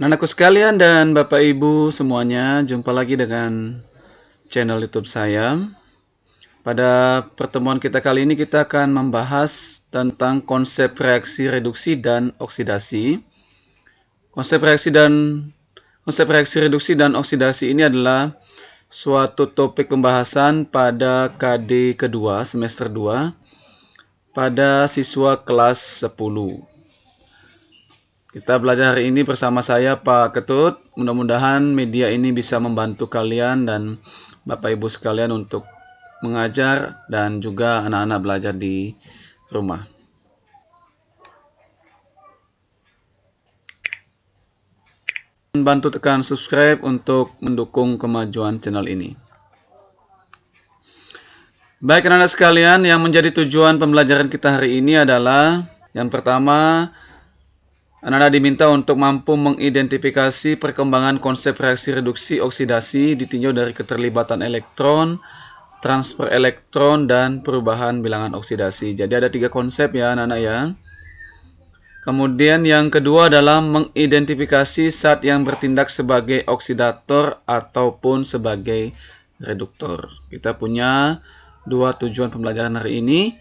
Anakku sekalian dan Bapak Ibu semuanya, jumpa lagi dengan channel YouTube saya. Pada pertemuan kita kali ini kita akan membahas tentang konsep reaksi reduksi dan oksidasi. Konsep reaksi reduksi dan oksidasi ini adalah suatu topik pembahasan pada KD kedua semester 2 pada siswa kelas 10. Kita belajar hari ini bersama saya Pak Ketut. Mudah-mudahan media ini bisa membantu kalian dan Bapak Ibu sekalian untuk mengajar dan juga anak-anak belajar di rumah. Bantu tekan subscribe untuk mendukung kemajuan channel ini. Baik anak-anak sekalian, yang menjadi tujuan pembelajaran kita hari ini adalah yang pertama, anak-anak diminta untuk mampu mengidentifikasi perkembangan konsep reaksi reduksi oksidasi ditinjau dari keterlibatan elektron, transfer elektron, dan perubahan bilangan oksidasi. Jadi ada 3 konsep ya anak-anak ya. Kemudian yang kedua adalah mengidentifikasi zat yang bertindak sebagai oksidator ataupun sebagai reduktor. Kita punya 2 tujuan pembelajaran hari ini.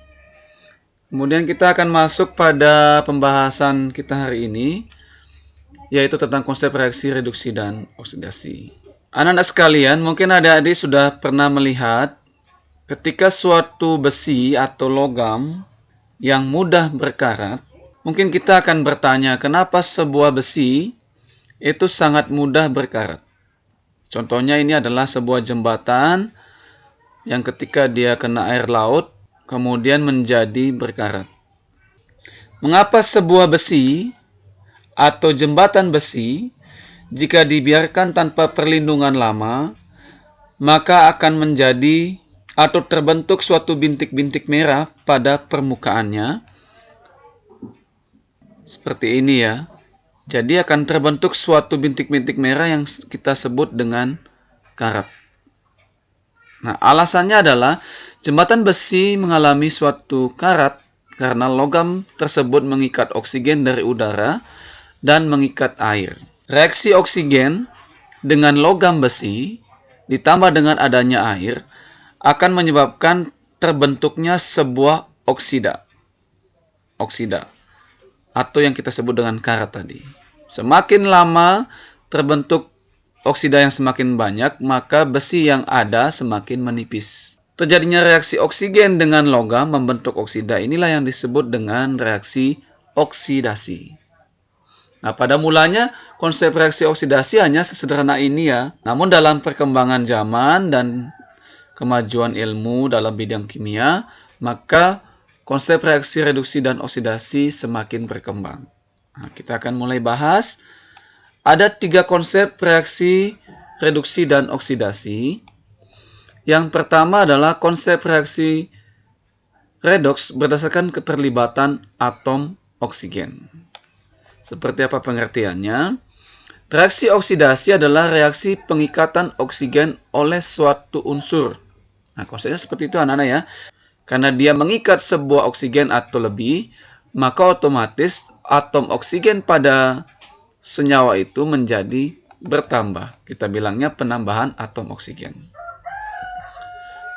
Kemudian kita akan masuk pada pembahasan kita hari ini, yaitu tentang konsep reaksi reduksi dan oksidasi. Anak-anak sekalian, mungkin adik-adik sudah pernah melihat ketika suatu besi atau logam yang mudah berkarat, mungkin kita akan bertanya kenapa sebuah besi itu sangat mudah berkarat. Contohnya ini adalah sebuah jembatan yang ketika dia kena air laut, kemudian menjadi berkarat. Mengapa sebuah besi atau jembatan besi, jika dibiarkan tanpa perlindungan lama, maka akan menjadi atau terbentuk suatu bintik-bintik merah pada permukaannya. Seperti ini ya. Jadi akan terbentuk suatu bintik-bintik merah yang kita sebut dengan karat. Nah, alasannya adalah jembatan besi mengalami suatu karat karena logam tersebut mengikat oksigen dari udara dan mengikat air. Reaksi oksigen dengan logam besi ditambah dengan adanya air akan menyebabkan terbentuknya sebuah oksida atau yang kita sebut dengan karat tadi. Semakin lama terbentuk oksida yang semakin banyak, maka besi yang ada semakin menipis. Terjadinya reaksi oksigen dengan logam membentuk oksida, inilah yang disebut dengan reaksi oksidasi. Nah, pada mulanya konsep reaksi oksidasi hanya sesederhana ini ya. Namun dalam perkembangan zaman dan kemajuan ilmu dalam bidang kimia, maka konsep reaksi reduksi dan oksidasi semakin berkembang. Nah, kita akan mulai bahas. Ada 3 konsep reaksi reduksi dan oksidasi. Yang pertama adalah konsep reaksi redoks berdasarkan keterlibatan atom oksigen. Seperti apa pengertiannya? Reaksi oksidasi adalah reaksi pengikatan oksigen oleh suatu unsur. Nah, konsepnya seperti itu anak-anak ya. Karena dia mengikat sebuah oksigen atau lebih, maka otomatis atom oksigen pada senyawa itu menjadi bertambah. Kita bilangnya penambahan atom oksigen.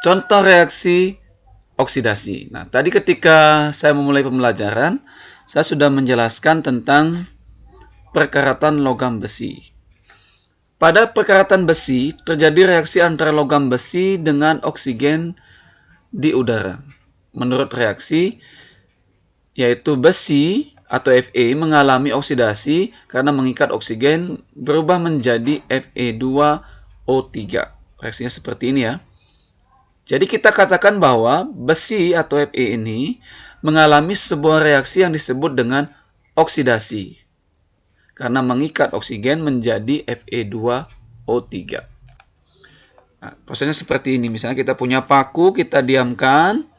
Contoh reaksi oksidasi. Nah, tadi ketika saya memulai pembelajaran, saya sudah menjelaskan tentang perkaratan logam besi. Pada perkaratan besi, terjadi reaksi antara logam besi dengan oksigen di udara. Menurut reaksi, yaitu besi atau Fe mengalami oksidasi karena mengikat oksigen berubah menjadi Fe2O3. Reaksinya seperti ini ya. Jadi kita katakan bahwa besi atau Fe ini mengalami sebuah reaksi yang disebut dengan oksidasi karena mengikat oksigen menjadi Fe2O3. Nah, prosesnya seperti ini. Misalnya kita punya paku, kita diamkan.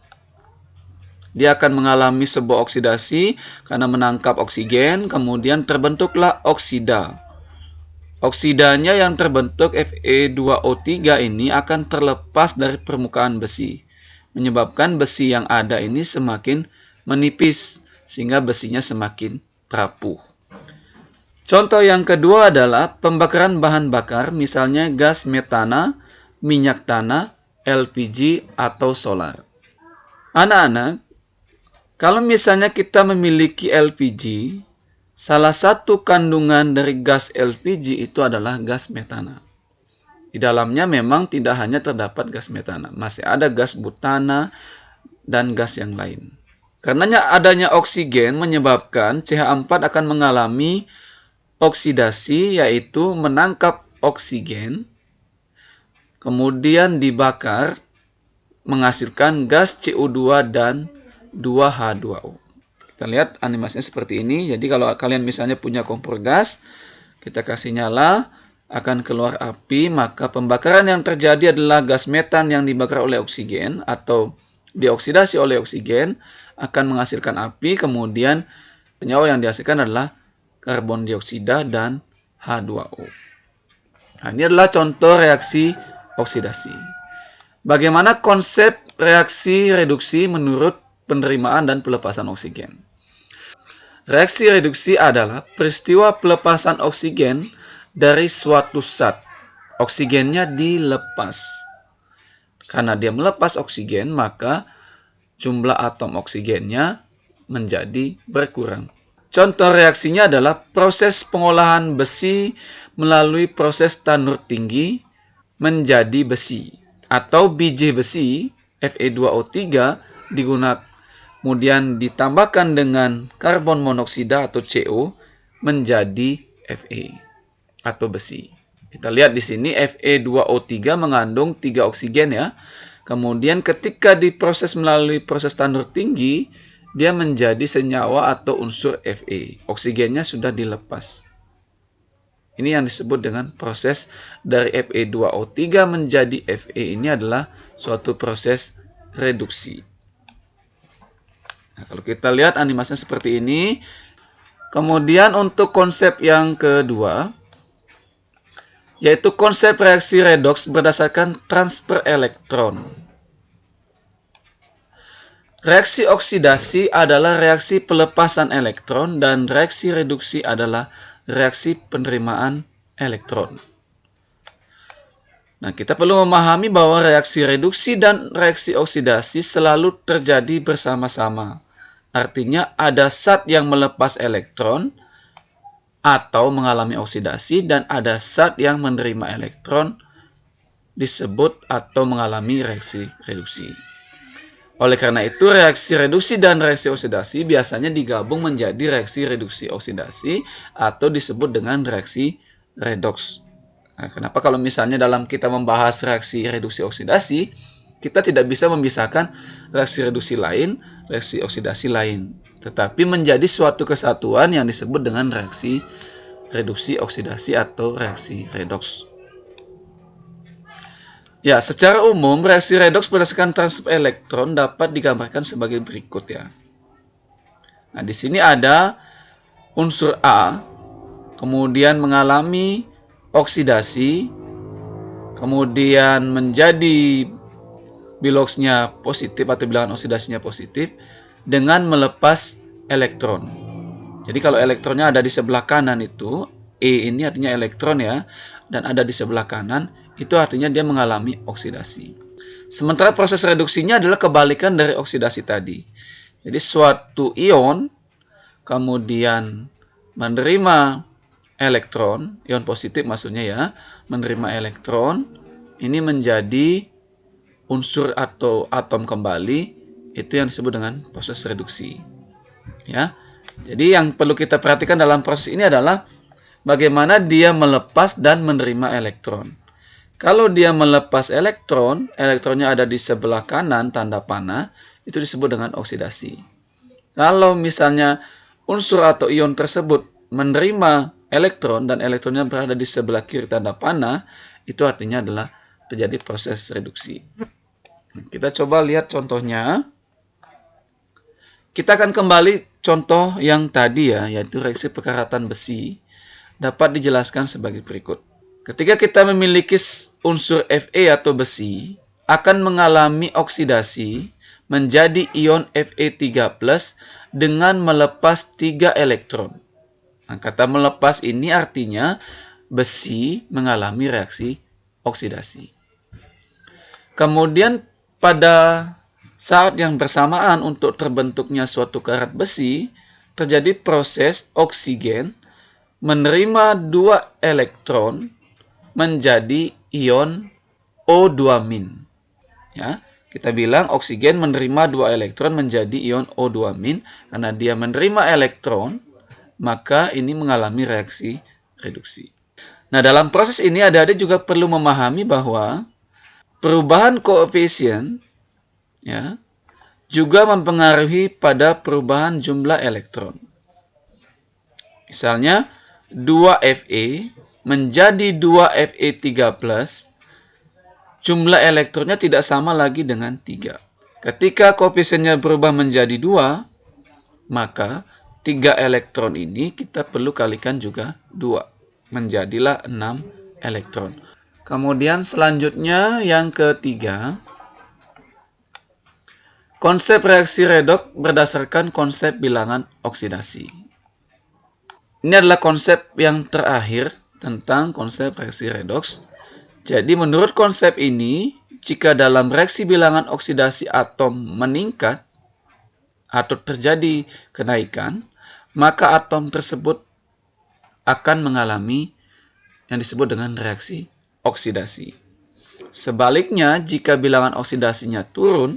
Dia akan mengalami sebuah oksidasi karena menangkap oksigen. Kemudian terbentuklah oksida. Oksidanya yang terbentuk Fe2O3 ini akan terlepas dari permukaan besi. Menyebabkan besi yang ada ini semakin menipis. Sehingga besinya semakin rapuh. Contoh yang kedua adalah pembakaran bahan bakar, misalnya gas metana, minyak tanah, LPG, atau solar. Anak-anak, kalau misalnya kita memiliki LPG, salah satu kandungan dari gas LPG itu adalah gas metana. Di dalamnya memang tidak hanya terdapat gas metana, masih ada gas butana dan gas yang lain. Karenanya adanya oksigen menyebabkan CH4 akan mengalami oksidasi, yaitu menangkap oksigen, kemudian dibakar, menghasilkan gas CO2 dan 2H2O. Kita lihat animasinya seperti ini. Jadi kalau kalian misalnya punya kompor gas, kita kasih nyala, akan keluar api, maka pembakaran yang terjadi adalah gas metan yang dibakar oleh oksigen atau dioksidasi oleh oksigen, akan menghasilkan api, kemudian senyawa yang dihasilkan adalah karbon dioksida dan H2O. Nah, ini adalah contoh reaksi oksidasi. Bagaimana konsep reaksi reduksi menurut penerimaan dan pelepasan oksigen? Reaksi reduksi adalah peristiwa pelepasan oksigen dari suatu zat. Oksigennya dilepas. Karena dia melepas oksigen, maka jumlah atom oksigennya menjadi berkurang. Contoh reaksinya adalah proses pengolahan besi melalui proses tanur tinggi menjadi besi, atau biji besi Fe2O3 digunakan kemudian ditambahkan dengan karbon monoksida atau CO menjadi Fe atau besi. Kita lihat di sini Fe2O3 mengandung 3 oksigen ya. Kemudian ketika diproses melalui proses tanur tinggi, dia menjadi senyawa atau unsur Fe. Oksigennya sudah dilepas. Ini yang disebut dengan proses dari Fe2O3 menjadi Fe. Ini adalah suatu proses reduksi. Nah, kalau kita lihat animasinya seperti ini. Kemudian untuk konsep yang kedua, yaitu konsep reaksi redoks berdasarkan transfer elektron. Reaksi oksidasi adalah reaksi pelepasan elektron dan reaksi reduksi adalah reaksi penerimaan elektron. Nah, kita perlu memahami bahwa reaksi reduksi dan reaksi oksidasi selalu terjadi bersama-sama. Artinya ada zat yang melepas elektron atau mengalami oksidasi dan ada zat yang menerima elektron disebut atau mengalami reaksi reduksi. Oleh karena itu, reaksi reduksi dan reaksi oksidasi biasanya digabung menjadi reaksi reduksi oksidasi atau disebut dengan reaksi redoks. Nah, kenapa kalau misalnya dalam kita membahas reaksi reduksi oksidasi, kita tidak bisa memisahkan reaksi reduksi lain, reaksi oksidasi lain, tetapi menjadi suatu kesatuan yang disebut dengan reaksi reduksi oksidasi atau reaksi redoks. Ya, secara umum reaksi redoks berdasarkan transfer elektron dapat digambarkan sebagai berikut ya. Nah, di sini ada unsur A, kemudian mengalami oksidasi, kemudian menjadi biloxnya positif atau bilangan oksidasinya positif dengan melepas elektron. Jadi kalau elektronnya ada di sebelah kanan itu, E ini artinya elektron ya, dan ada di sebelah kanan, itu artinya dia mengalami oksidasi. Sementara proses reduksinya adalah kebalikan dari oksidasi tadi. Jadi suatu ion kemudian menerima elektron, ion positif maksudnya ya, menerima elektron, ini menjadi unsur atau atom kembali, itu yang disebut dengan proses reduksi. Ya. Jadi yang perlu kita perhatikan dalam proses ini adalah bagaimana dia melepas dan menerima elektron. Kalau dia melepas elektron, elektronnya ada di sebelah kanan tanda panah, itu disebut dengan oksidasi. Kalau misalnya unsur atau ion tersebut menerima elektron dan elektronnya berada di sebelah kiri tanda panah, itu artinya adalah terjadi proses reduksi. Kita coba lihat contohnya. Kita akan kembali contoh yang tadi ya, yaitu reaksi perkaratan besi. Dapat dijelaskan sebagai berikut. Ketika kita memiliki unsur Fe atau besi, akan mengalami oksidasi menjadi ion Fe3+ dengan melepas 3 elektron. Nah, kata melepas ini artinya besi mengalami reaksi oksidasi. Kemudian pada saat yang bersamaan untuk terbentuknya suatu karat besi, terjadi proses oksigen menerima 2 elektron menjadi ion O2-. Ya, kita bilang oksigen menerima 2 elektron menjadi ion O2-. Karena dia menerima elektron, maka ini mengalami reaksi reduksi. Nah, dalam proses ini adik-adik juga perlu memahami bahwa perubahan koefisien ya, juga mempengaruhi pada perubahan jumlah elektron. Misalnya 2Fe menjadi 2Fe3+, jumlah elektronnya tidak sama lagi dengan 3. Ketika koefisiennya berubah menjadi 2, maka 3 elektron ini kita perlu kalikan juga 2. Menjadilah 6 elektron. Kemudian selanjutnya yang ketiga, konsep reaksi redoks berdasarkan konsep bilangan oksidasi. Ini adalah konsep yang terakhir tentang konsep reaksi redoks. Jadi menurut konsep ini, jika dalam reaksi bilangan oksidasi atom meningkat atau terjadi kenaikan, maka atom tersebut akan mengalami yang disebut dengan reaksi oksidasi. Sebaliknya, jika bilangan oksidasinya turun,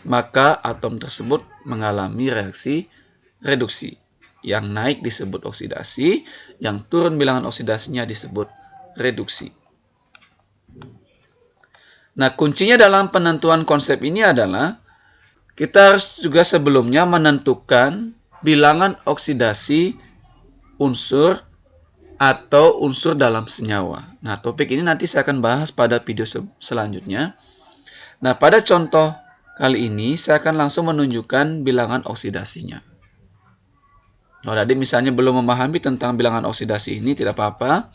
maka atom tersebut mengalami reaksi reduksi. Yang naik disebut oksidasi, yang turun bilangan oksidasinya disebut reduksi. Nah, kuncinya dalam penentuan konsep ini adalah kita harus juga sebelumnya menentukan bilangan oksidasi unsur atau unsur dalam senyawa. Nah, topik ini nanti saya akan bahas pada video selanjutnya. Nah, pada contoh kali ini saya akan langsung menunjukkan bilangan oksidasinya. Kalau tadi misalnya belum memahami tentang bilangan oksidasi ini, tidak apa-apa.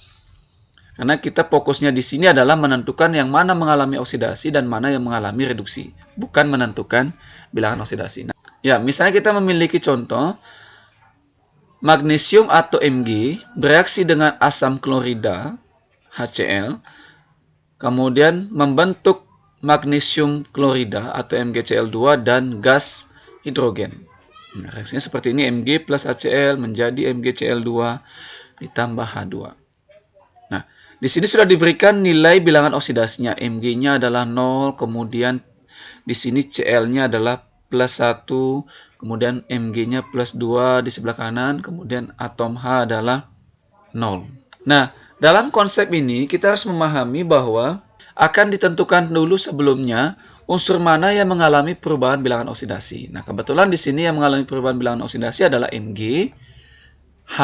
Karena kita fokusnya di sini adalah menentukan yang mana mengalami oksidasi dan mana yang mengalami reduksi, bukan menentukan bilangan oksidasi. Nah, ya, misalnya kita memiliki contoh magnesium atau Mg bereaksi dengan asam klorida HCl, kemudian membentuk magnesium klorida atau MgCl2 dan gas hidrogen. Nah, reaksinya seperti ini, Mg plus HCl menjadi MgCl2 ditambah H2. Nah, di sini sudah diberikan nilai bilangan oksidasinya. Mg-nya adalah 0, kemudian di sini Cl-nya adalah plus 1, kemudian Mg-nya plus 2 di sebelah kanan, kemudian atom H adalah 0. Nah, dalam konsep ini kita harus memahami bahwa akan ditentukan dulu sebelumnya unsur mana yang mengalami perubahan bilangan oksidasi. Nah, kebetulan di sini yang mengalami perubahan bilangan oksidasi adalah Mg, H,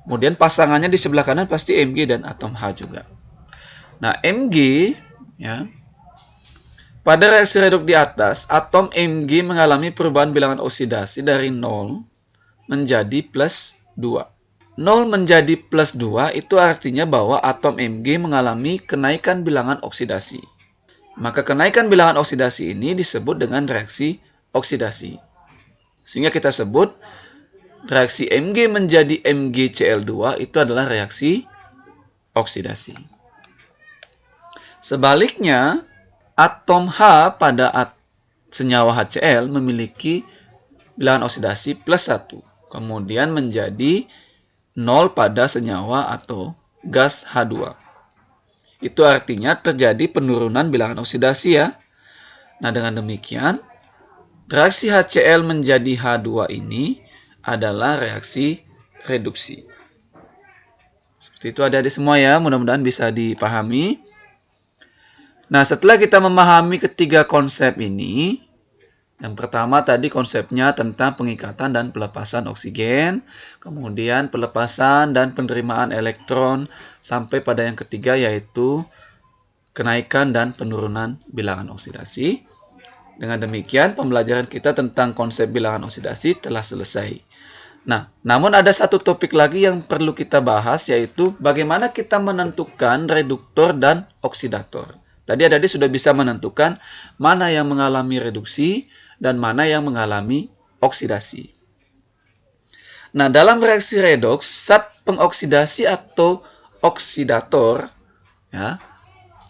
kemudian pasangannya di sebelah kanan pasti Mg dan atom H juga. Nah, Mg ya, pada reaksi redoks di atas, atom Mg mengalami perubahan bilangan oksidasi dari 0 menjadi plus 2. 0 menjadi plus 2 itu artinya bahwa atom Mg mengalami kenaikan bilangan oksidasi. Maka kenaikan bilangan oksidasi ini disebut dengan reaksi oksidasi. Sehingga kita sebut reaksi Mg menjadi MgCl2 itu adalah reaksi oksidasi. Sebaliknya, atom H pada senyawa HCl memiliki bilangan oksidasi plus 1. Kemudian menjadi 0 pada senyawa atau gas H2. Itu artinya terjadi penurunan bilangan oksidasi ya. Nah, dengan demikian, reaksi HCl menjadi H2 ini adalah reaksi reduksi. Seperti itu adik-adik semua ya, mudah-mudahan bisa dipahami. Nah, setelah kita memahami ketiga konsep ini, yang pertama tadi konsepnya tentang pengikatan dan pelepasan oksigen, kemudian pelepasan dan penerimaan elektron, sampai pada yang ketiga yaitu kenaikan dan penurunan bilangan oksidasi. Dengan demikian, pembelajaran kita tentang konsep bilangan oksidasi telah selesai. Nah, namun ada satu topik lagi yang perlu kita bahas, yaitu bagaimana kita menentukan reduktor dan oksidator. Tadi adik-adik sudah bisa menentukan mana yang mengalami reduksi dan mana yang mengalami oksidasi. Nah, dalam reaksi redoks, zat pengoksidasi atau oksidator, ya,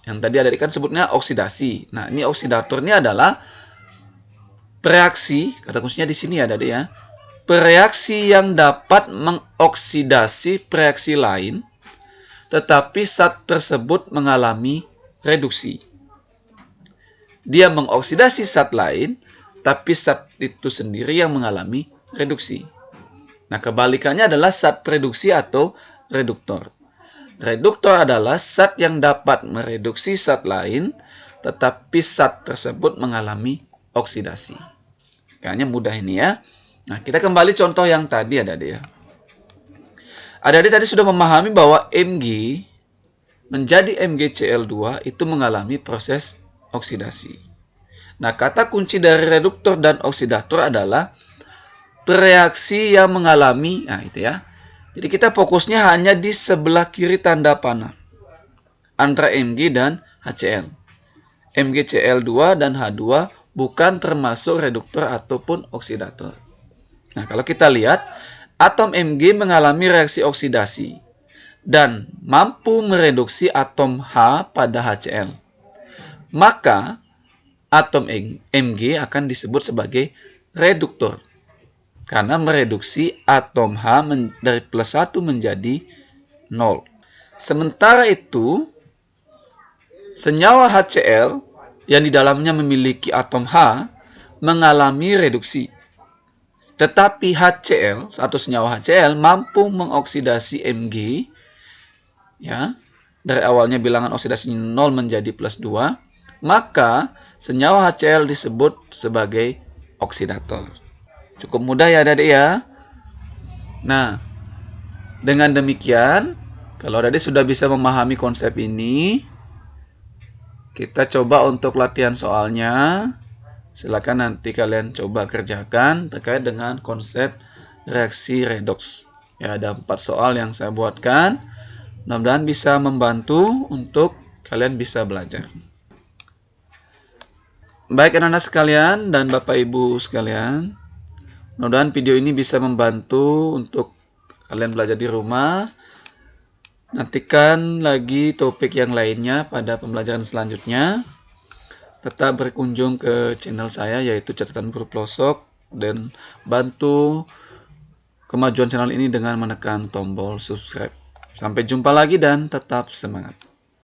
yang tadi ada kan sebutnya oksidasi. Nah, ini oksidator ini adalah bereaksi, kata kuncinya di sini ada deh ya. Bereaksi yang dapat mengoksidasi reaksi lain, tetapi zat tersebut mengalami reduksi. Dia mengoksidasi zat lain, tapi zat itu sendiri yang mengalami reduksi. Nah, kebalikannya adalah zat reduksi atau reduktor. Reduktor adalah zat yang dapat mereduksi zat lain, tetapi zat tersebut mengalami oksidasi. Kayaknya mudah ini ya. Nah, kita kembali contoh yang tadi adik-adik ya. Adik-adik tadi sudah memahami bahwa Mg menjadi MgCl2 itu mengalami proses oksidasi. Nah, kata kunci dari reduktor dan oksidator adalah bereaksi yang mengalami, nah itu ya. Jadi kita fokusnya hanya di sebelah kiri tanda panah antara Mg dan HCl. MgCl2 dan H2 bukan termasuk reduktor ataupun oksidator. Nah, kalau kita lihat, atom Mg mengalami reaksi oksidasi dan mampu mereduksi atom H pada HCl. Maka, atom Mg akan disebut sebagai reduktor karena mereduksi atom H dari +1 menjadi 0. Sementara itu, senyawa HCl yang di dalamnya memiliki atom H mengalami reduksi. Tetapi HCl, atau senyawa HCl, mampu mengoksidasi Mg, ya, dari awalnya bilangan oksidasinya 0 menjadi +2, maka senyawa HCl disebut sebagai oksidator. Cukup mudah ya adik-adik ya. Nah, dengan demikian, kalau adik-adik sudah bisa memahami konsep ini, kita coba untuk latihan soalnya. Silakan nanti kalian coba kerjakan terkait dengan konsep reaksi redoks. Ya, ada 4 soal yang saya buatkan. Mudah-mudahan bisa membantu untuk kalian bisa belajar. Baik anak-anak sekalian dan Bapak Ibu sekalian, mudah-mudahan video ini bisa membantu untuk kalian belajar di rumah. Nantikan lagi topik yang lainnya pada pembelajaran selanjutnya. Tetap berkunjung ke channel saya yaitu Catatan Guru Pelosok dan bantu kemajuan channel ini dengan menekan tombol subscribe. Sampai jumpa lagi dan tetap semangat.